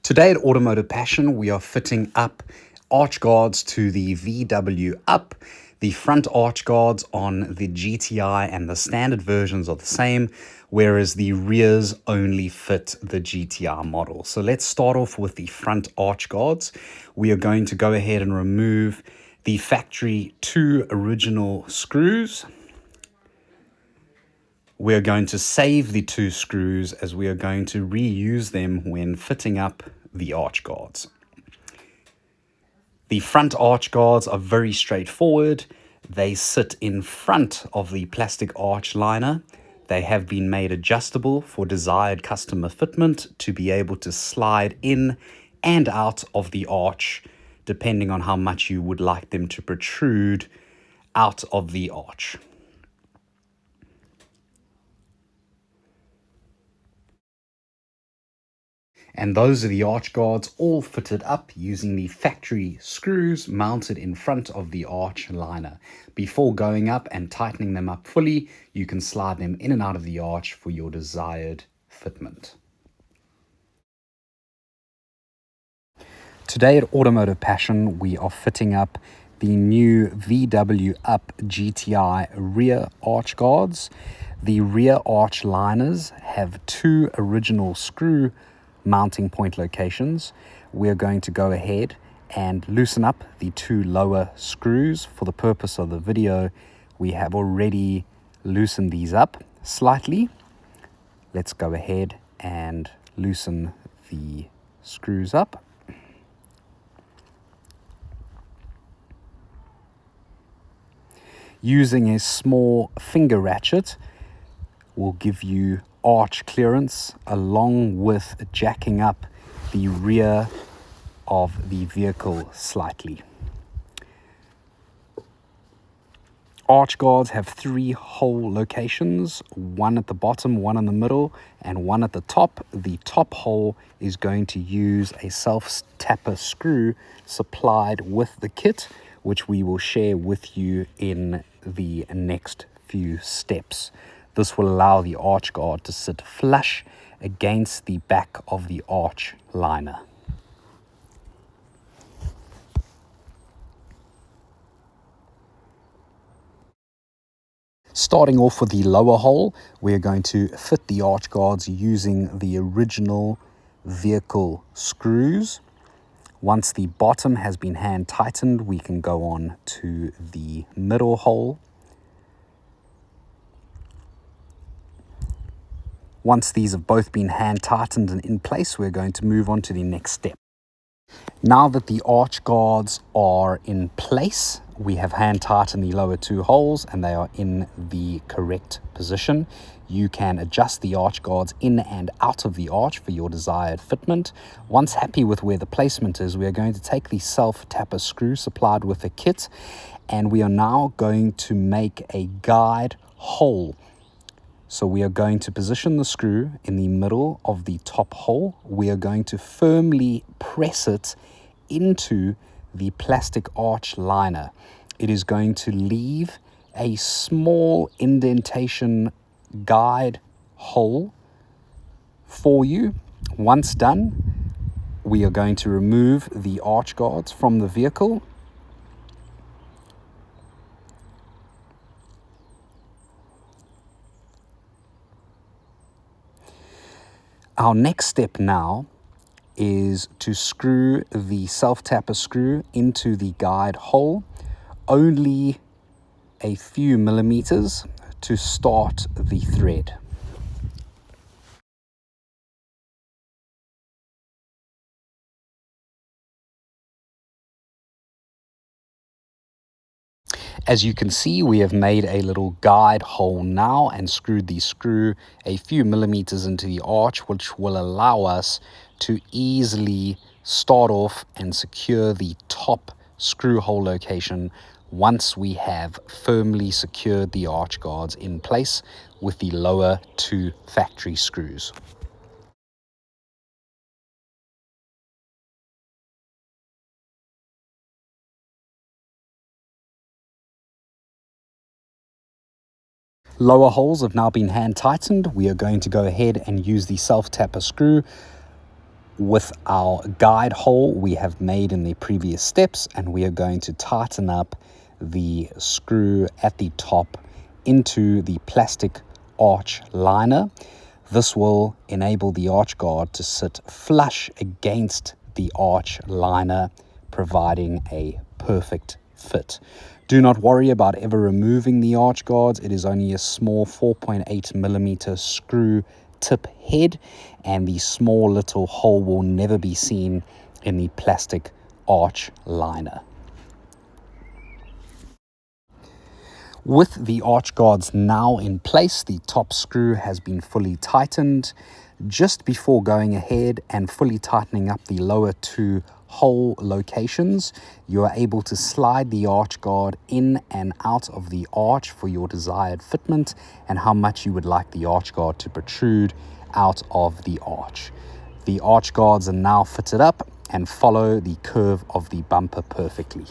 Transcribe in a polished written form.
Today at Automotive Passion, we are fitting up arch guards to the VW Up. The front arch guards on the GTI and the standard versions are the same, whereas the rears only fit the GTI model. So let's start off with the front arch guards. We are going to go ahead and remove the factory 2 original screws. We are going to save the 2 screws as we are going to reuse them when fitting up the arch guards. The front arch guards are very straightforward. They sit in front of the plastic arch liner. They have been made adjustable for desired customer fitment to be able to slide in and out of the arch depending on how much you would like them to protrude out of the arch. And those are the arch guards all fitted up using the factory screws mounted in front of the arch liner. Before going up and tightening them up fully, you can slide them in and out of the arch for your desired fitment. Today at Automotive Passion, we are fitting up the new VW Up GTI rear arch guards. The rear arch liners have 2 original screw mounting point locations. We're going to go ahead and loosen up the 2 lower screws. For the purpose of the video, we have already loosened these up slightly. Let's go ahead and loosen the screws up. Using a small finger ratchet will give you arch clearance along with jacking up the rear of the vehicle slightly. Arch guards have 3 hole locations, 1 at the bottom, 1 in the middle, and 1 at the top. The top hole is going to use a self-tapper screw supplied with the kit, which we will share with you in the next few steps. This will allow the arch guard to sit flush against the back of the arch liner. Starting off with the lower hole, we're going to fit the arch guards using the original vehicle screws. Once the bottom has been hand tightened, we can go on to the middle hole. Once these have both been hand tightened and in place, we're going to move on to the next step. Now that the arch guards are in place, we have hand tightened the lower 2 holes and they are in the correct position. You can adjust the arch guards in and out of the arch for your desired fitment. Once happy with where the placement is, we are going to take the self-tapper screw supplied with the kit, and we are now going to make a guide hole. So we are going to position the screw in the middle of the top hole. We are going to firmly press it into the plastic arch liner. It is going to leave a small indentation guide hole for you. Once done, we are going to remove the arch guards from the vehicle. Our next step now is to screw the self-tapper screw into the guide hole, only a few millimeters to start the thread. As you can see, we have made a little guide hole now and screwed the screw a few millimeters into the arch, which will allow us to easily start off and secure the top screw hole location once we have firmly secured the arch guards in place with the lower 2 factory screws. Lower holes have now been hand tightened. We are going to go ahead and use the self-tapper screw With our guide hole we have made in the previous steps, and we are going to tighten up the screw at the top into the plastic arch liner. This will enable the arch guard to sit flush against the arch liner, providing a perfect fit. Do not worry about ever removing the arch guards. It is only a small 4.8 millimeter screw tip head, and the small little hole will never be seen in the plastic arch liner. With the arch guards now in place, the top screw has been fully tightened. Just before going ahead and fully tightening up the lower two hole locations, you are able to slide the arch guard in and out of the arch for your desired fitment and how much you would like the arch guard to protrude out of the arch. The arch guards are now fitted up and follow the curve of the bumper perfectly.